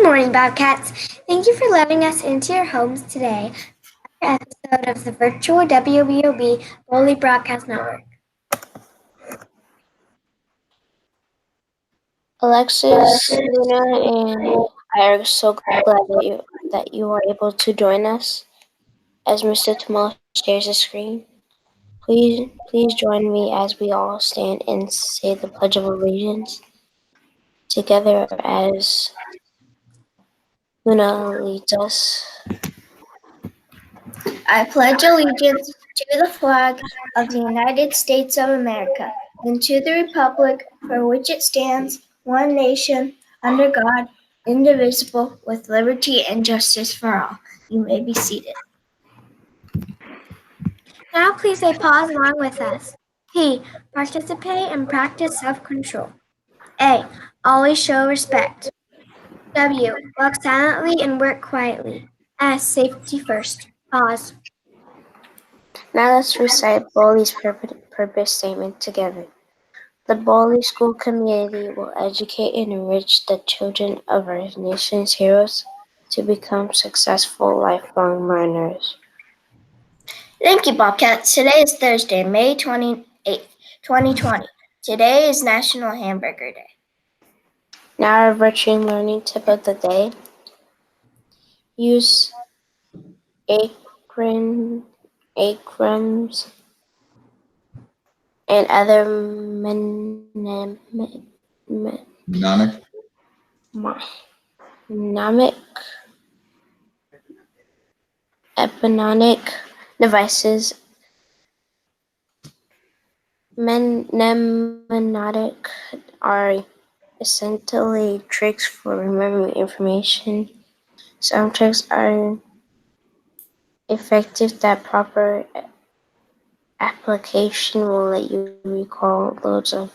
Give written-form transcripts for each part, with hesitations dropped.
morning, Bobcats. Thank you for letting us into your homes today. Another episode of the virtual WBOB Bowley Broadcast Network. Alexis, Luna, and I are so glad that you are able to join us. As Mr. Tamal shares the screen, please join me as we all stand and say the Pledge of Allegiance together as Luna leads us. I pledge allegiance to the flag of the United States of America and to the republic for which it stands, one nation, under God, indivisible, with liberty and justice for all. You may be seated. Now please say pause along with us. P. Participate and practice self-control. A. Always show respect. W. Walk silently and work quietly. S. Safety first. Pause. Now let's recite Bowley's purpose statement together. The Bowley School community will educate and enrich the children of our nation's heroes to become successful lifelong learners. Thank you, Bobcats. Today is Thursday, May 28th, 2020. Today is National Hamburger Day. Now our virtual learning tip of the day. Use acronyms and other mnemonic eponymic devices. Mnemonic are essentially tricks for remembering information. Some tricks are effective that proper application will let you recall loads of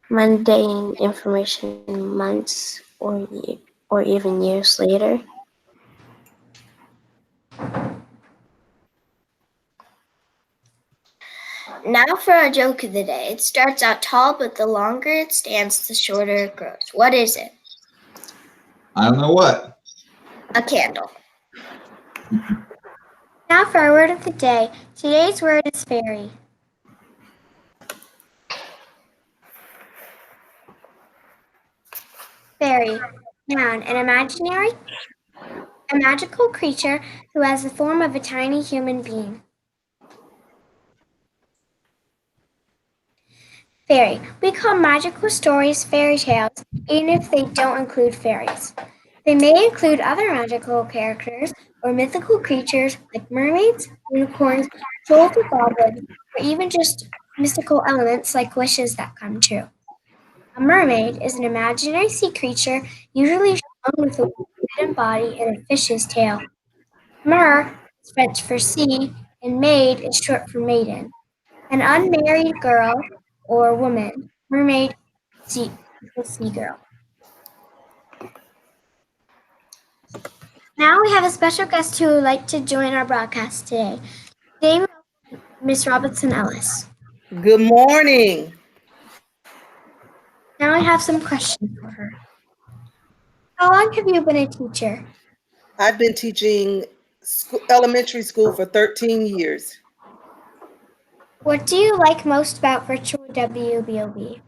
mundane information months or even years later. Now for our joke of the day. It starts out tall, but the longer it stands, the shorter it grows. What is it? I don't know what. A candle. Now for our word of the day. Today's word is fairy. Fairy. Noun. A magical creature who has the form of a tiny human being. Fairy. We call magical stories fairy tales, even if they don't include fairies. They may include other magical characters or mythical creatures like mermaids, unicorns, trolls, or goblins, or even just mystical elements like wishes that come true. A mermaid is an imaginary sea creature, usually shown with a wooden body and a fish's tail. Mer is French for sea, and maid is short for maiden. An unmarried girl or woman, mermaid, sea girl. Now we have a special guest who would like to join our broadcast today. Today, Miss Robinson-Ellis. Good morning. Now I have some questions for her. How long have you been a teacher? I've been teaching elementary school for 13 years. What do you like most about virtual WBOB?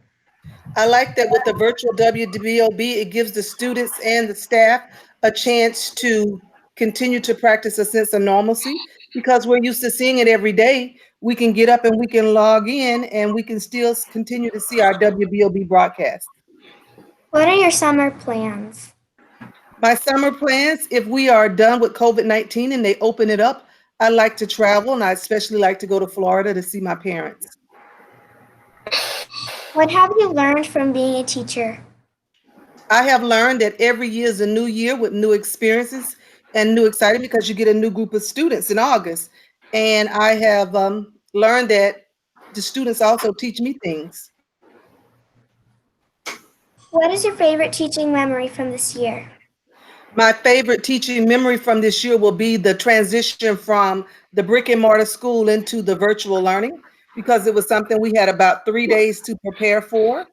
I like that with the virtual WBOB, it gives the students and the staff a chance to continue to practice a sense of normalcy because we're used to seeing it every day. We can get up and we can log in and we can still continue to see our WBOB broadcast. What are your summer plans? My summer plans, if we are done with COVID-19 and they open it up, I like to travel, and I especially like to go to Florida to see my parents. What have you learned from being a teacher? I have learned that every year is a new year with new experiences and new excitement because you get a new group of students in August. And I have learned that the students also teach me things. What is your favorite teaching memory from this year? My favorite teaching memory from this year will be the transition from the brick and mortar school into the virtual learning, because it was something we had about 3 days to prepare for.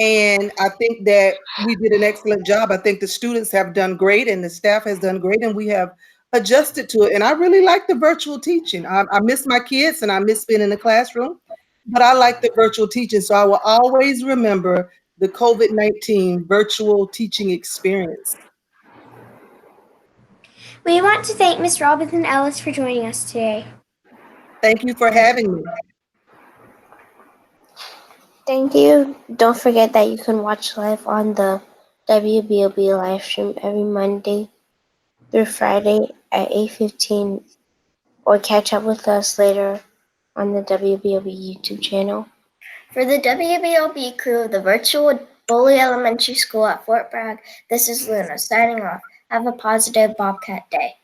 And I think that we did an excellent job. I think the students have done great and the staff has done great, and we have adjusted to it. And I really like the virtual teaching. I miss my kids and I miss being in the classroom, but I like the virtual teaching. So I will always remember the COVID-19 virtual teaching experience. We want to thank Ms. Robinson-Ellis for joining us today. Thank you for having me. Thank you. Don't forget that you can watch live on the WBOB live stream every Monday through Friday at 8:15, or catch up with us later on the WBOB YouTube channel. For the WBOB crew of the virtual Bowley Elementary School at Fort Bragg, this is Luna signing off. Have a positive Bobcat day.